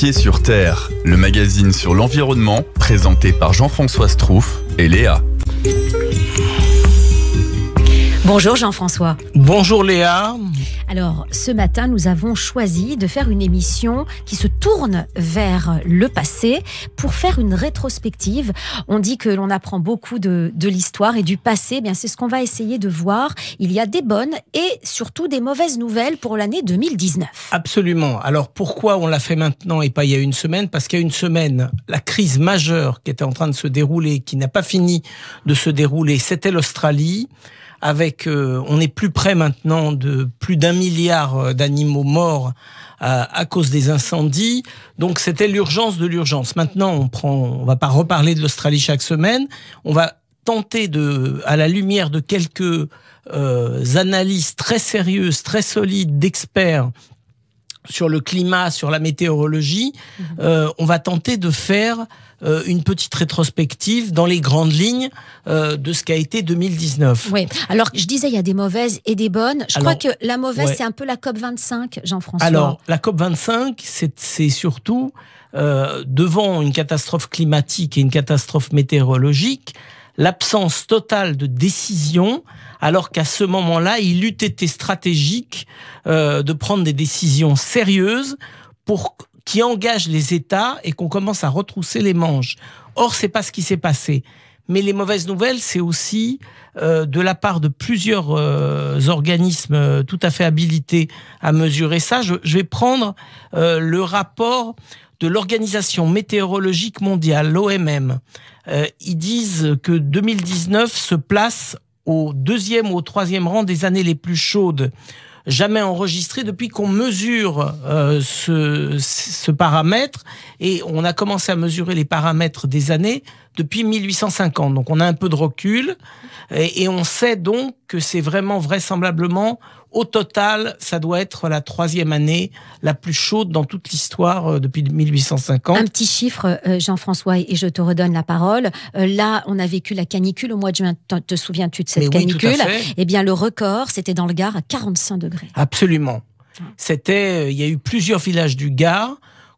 Pieds sur Terre, le magazine sur l'environnement, présenté par Jean-François Strouf et Léa. Bonjour Jean-François. Bonjour Léa. Alors, ce matin, nous avons choisi de faire une émission qui se tourne vers le passé pour faire une rétrospective. On dit que l'on apprend beaucoup de l'histoire et du passé. Eh bien, c'est ce qu'on va essayer de voir. Il y a des bonnes et surtout des mauvaises nouvelles pour l'année 2019. Absolument. Alors, pourquoi on l'a fait maintenant et pas il y a une semaine ? Parce qu'il y a une semaine, la crise majeure qui était en train de se dérouler, qui n'a pas fini de se dérouler, c'était l'Australie. Avec, on est plus près maintenant de plus d'1 milliard d'animaux morts à cause des incendies. Donc c'était l'urgence de l'urgence. Maintenant, on va pas reparler de l'Australie chaque semaine. On va tenter à la lumière de quelques analyses très sérieuses, très solides d'experts sur le climat, sur la météorologie, on va tenter de faire une petite rétrospective dans les grandes lignes de ce qu'a été 2019. Oui, alors je disais il y a des mauvaises et des bonnes. Je crois que la mauvaise, c'est un peu la COP25, Jean-François. Alors, la COP25, c'est surtout devant une catastrophe climatique et une catastrophe météorologique, l'absence totale de décision, alors qu'à ce moment-là, il eût été stratégique de prendre des décisions sérieuses qui engagent les États et qu'on commence à retrousser les manches. Or, c'est pas ce qui s'est passé. Mais les mauvaises nouvelles, c'est aussi de la part de plusieurs organismes tout à fait habilités à mesurer ça. Je vais prendre le rapport de l'Organisation météorologique mondiale, l'OMM. Ils disent que 2019 se place au 2e ou au 3e rang des années les plus chaudes jamais enregistrées depuis qu'on mesure ce paramètre. Et on a commencé à mesurer les paramètres des années depuis 1850. Donc on a un peu de recul et on sait donc que c'est vraiment vraisemblablement, au total, ça doit être la 3e année la plus chaude dans toute l'histoire depuis 1850. Un petit chiffre, Jean-François, et je te redonne la parole. Là, on a vécu la canicule au mois de juin. Te souviens-tu de cette canicule ? Eh bien, le record, c'était dans le Gard à 45 degrés. Absolument. Il y a eu plusieurs villages du Gard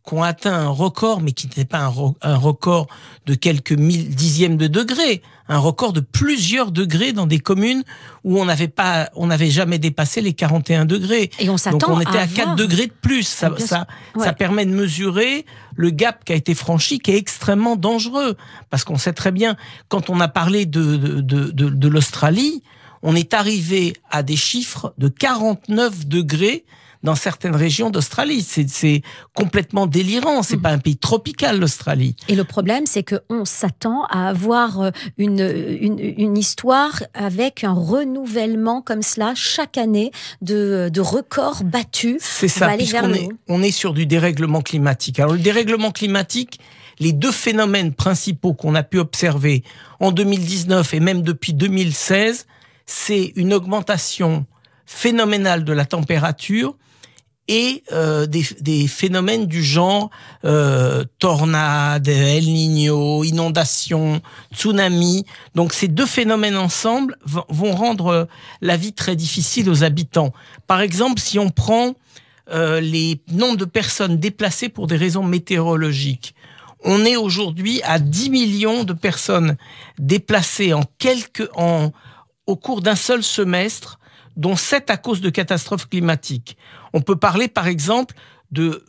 qui ont atteint un record, mais qui n'était pas un record de quelques dixièmes de degrés, un record de plusieurs degrés dans des communes où on n'avait jamais dépassé les 41 degrés. Et on s'attend. Donc on était à 4 degrés de plus. Ça permet de mesurer le gap qui a été franchi, qui est extrêmement dangereux. Parce qu'on sait très bien, quand on a parlé de l'Australie, on est arrivé à des chiffres de 49 degrés dans certaines régions d'Australie. C'est complètement délirant. C'est pas un pays tropical, l'Australie. Et le problème, c'est qu'on s'attend à avoir une histoire avec un renouvellement comme cela chaque année de records battus. C'est ça, puisqu'on est sur du dérèglement climatique. Alors le dérèglement climatique, les deux phénomènes principaux qu'on a pu observer en 2019 et même depuis 2016, c'est une augmentation phénoménale de la température et des phénomènes du genre tornades, El Niño, inondations, tsunamis. Donc ces deux phénomènes ensemble vont rendre la vie très difficile aux habitants. Par exemple, si on prend les nombres de personnes déplacées pour des raisons météorologiques, on est aujourd'hui à 10 millions de personnes déplacées au cours d'un seul semestre, dont 7 à cause de catastrophes climatiques. On peut parler, par exemple, de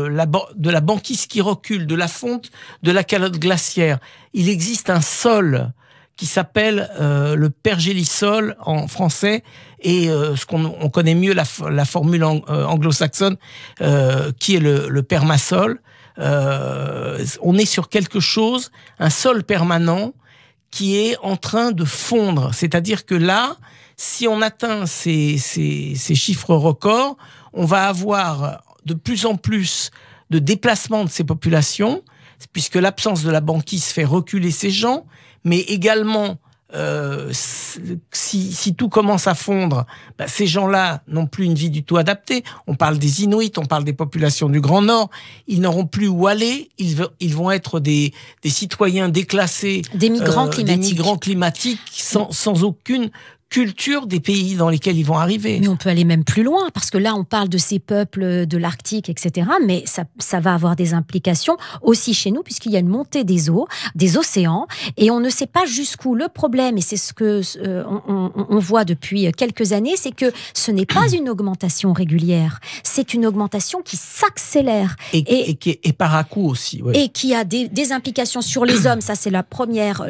la banquise qui recule, de la fonte de la calotte glaciaire. Il existe un sol qui s'appelle le pergélisol en français et on connaît mieux la formule anglo-saxonne qui est le permasol. On est sur quelque chose, un sol permanent qui est en train de fondre. C'est-à-dire que là, si on atteint ces chiffres records, on va avoir de plus en plus de déplacements de ces populations, puisque l'absence de la banquise fait reculer ces gens, mais également, si tout commence à fondre, ces gens-là n'ont plus une vie du tout adaptée. On parle des Inuits, on parle des populations du Grand Nord. Ils n'auront plus où aller. Ils vont être des citoyens déclassés, des migrants climatiques, sans aucune culture des pays dans lesquels ils vont arriver. Mais on peut aller même plus loin, parce que là, on parle de ces peuples de l'Arctique, etc. Mais ça va avoir des implications aussi chez nous, puisqu'il y a une montée des eaux, des océans, et on ne sait pas jusqu'où. Le problème, et c'est ce que on voit depuis quelques années, c'est que ce n'est pas une augmentation régulière, c'est une augmentation qui s'accélère. Et par à-coup aussi. Ouais. Et qui a des implications sur les hommes, ça c'est la première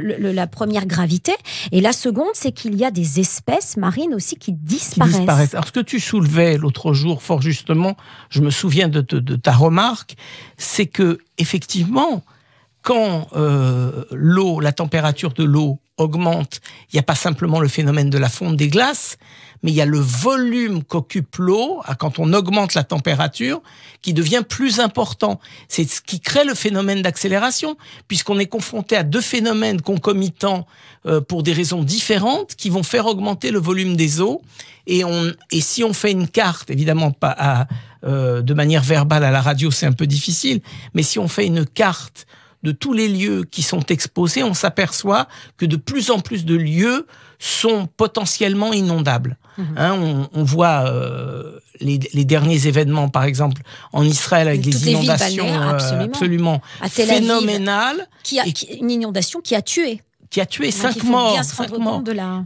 gravité. Et la seconde, c'est qu'il y a des espèces marines aussi qui disparaissent. Alors, ce que tu soulevais l'autre jour, fort justement, je me souviens de ta remarque, c'est que effectivement, quand la température de l'eau augmente, il n'y a pas simplement le phénomène de la fonte des glaces, mais il y a le volume qu'occupe l'eau, quand on augmente la température, qui devient plus important. C'est ce qui crée le phénomène d'accélération, puisqu'on est confronté à deux phénomènes concomitants pour des raisons différentes, qui vont faire augmenter le volume des eaux. Et si on fait une carte, évidemment pas de manière verbale à la radio, c'est un peu difficile, mais si on fait une carte de tous les lieux qui sont exposés, on s'aperçoit que de plus en plus de lieux sont potentiellement inondables. On voit les derniers événements, par exemple, en Israël, avec des inondations absolument phénoménales. Une inondation qui a tué. Qui a tué 5 morts.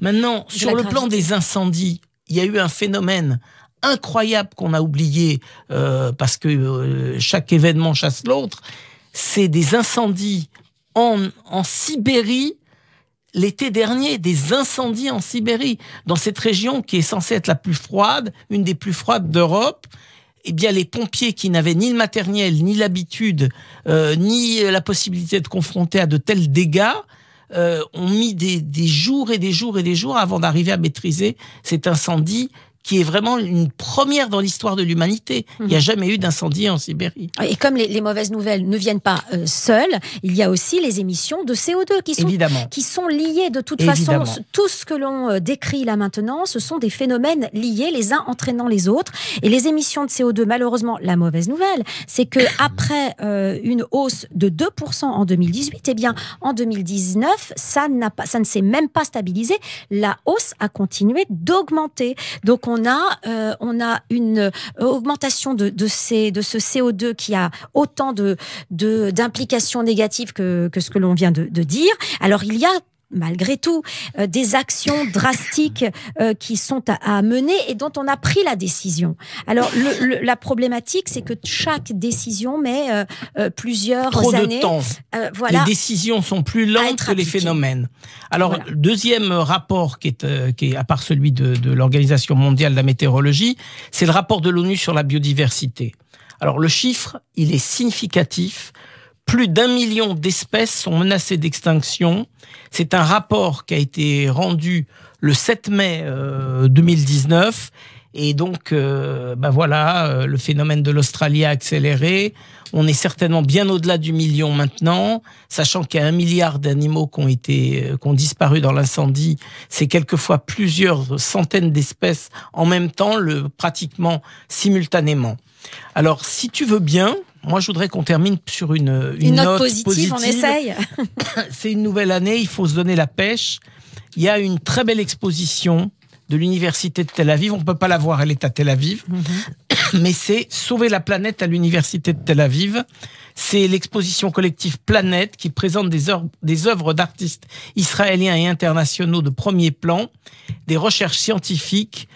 Maintenant, sur le plan des incendies, il y a eu un phénomène incroyable qu'on a oublié, parce que chaque événement chasse l'autre. C'est des incendies en Sibérie l'été dernier, des incendies en Sibérie, dans cette région qui est censée être la plus froide, une des plus froides d'Europe. Eh bien, les pompiers qui n'avaient ni le matériel, ni l'habitude, ni la possibilité de confronter à de tels dégâts, ont mis des jours et des jours et des jours avant d'arriver à maîtriser cet incendie qui est vraiment une première dans l'histoire de l'humanité. Il n'y a jamais eu d'incendie en Sibérie. Et comme les mauvaises nouvelles ne viennent pas seules, il y a aussi les émissions de CO2 qui sont liées de toute façon. Tout ce que l'on décrit là maintenant, ce sont des phénomènes liés, les uns entraînant les autres. Et les émissions de CO2, malheureusement, la mauvaise nouvelle, c'est qu'après une hausse de 2% en 2018, eh bien, en 2019, ça ne s'est même pas stabilisé. La hausse a continué d'augmenter. Donc, on a une augmentation de ce CO2 qui a autant d'implications négatives que ce que l'on vient de dire. Alors, il y a malgré tout, des actions drastiques qui sont à mener et dont on a pris la décision. Alors, la problématique, c'est que chaque décision met plusieurs années. Trop de temps. Voilà. Les décisions sont plus lentes que les phénomènes. Alors, le deuxième rapport qui est à part celui de l'Organisation mondiale de la météorologie, c'est le rapport de l'ONU sur la biodiversité. Alors, le chiffre, il est significatif. Plus d'1 million d'espèces sont menacées d'extinction. C'est un rapport qui a été rendu le 7 mai 2019. Et donc, le phénomène de l'Australie a accéléré. On est certainement bien au-delà du million maintenant, sachant qu'il y a 1 milliard d'animaux qui ont disparu dans l'incendie. C'est quelquefois plusieurs centaines d'espèces en même temps, pratiquement simultanément. Alors, si tu veux bien, moi, je voudrais qu'on termine sur une note positive. On essaye. C'est une nouvelle année, il faut se donner la pêche. Il y a une très belle exposition de l'Université de Tel Aviv. On ne peut pas la voir, elle est à Tel Aviv. Mais c'est Sauver la planète à l'Université de Tel Aviv. C'est l'exposition collective Planète qui présente des œuvres d'artistes israéliens et internationaux de premier plan, des recherches scientifiques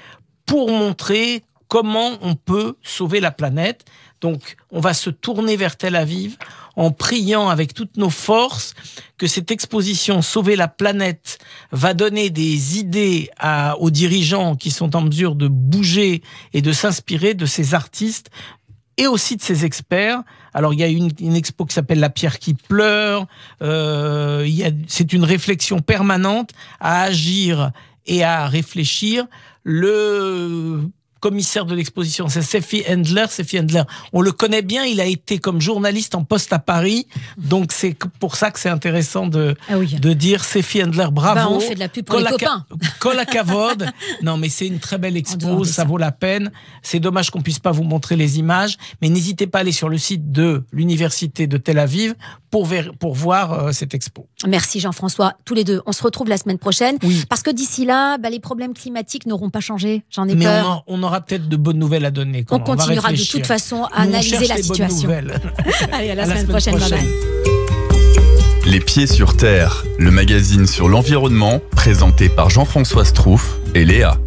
pour montrer comment on peut sauver la planète. Donc, on va se tourner vers Tel Aviv en priant avec toutes nos forces que cette exposition Sauver la planète va donner des idées aux dirigeants qui sont en mesure de bouger et de s'inspirer de ces artistes et aussi de ces experts. Alors, il y a une expo qui s'appelle La pierre qui pleure. C'est une réflexion permanente à agir et à réfléchir. commissaire de l'exposition, c'est Sefi Endler. Sefi Endler, on le connaît bien, il a été comme journaliste en poste à Paris, donc c'est pour ça que c'est intéressant de dire Sefi Endler, bravo. On fait de la pub pour les copains. Kol hakavod. Non, mais c'est une très belle expo, ça vaut la peine. C'est dommage qu'on puisse pas vous montrer les images, mais n'hésitez pas à aller sur le site de l'université de Tel Aviv pour voir cette expo. Merci Jean-François, tous les deux. On se retrouve la semaine prochaine, parce que d'ici là, les problèmes climatiques n'auront pas changé. J'en ai peur. Mais on aura peut-être de bonnes nouvelles à donner. On continuera de toute façon à analyser la situation. Allez, à la semaine prochaine. Bye bye. Les Pieds sur Terre, le magazine sur l'environnement, présenté par Jean-François Strouf et Léa.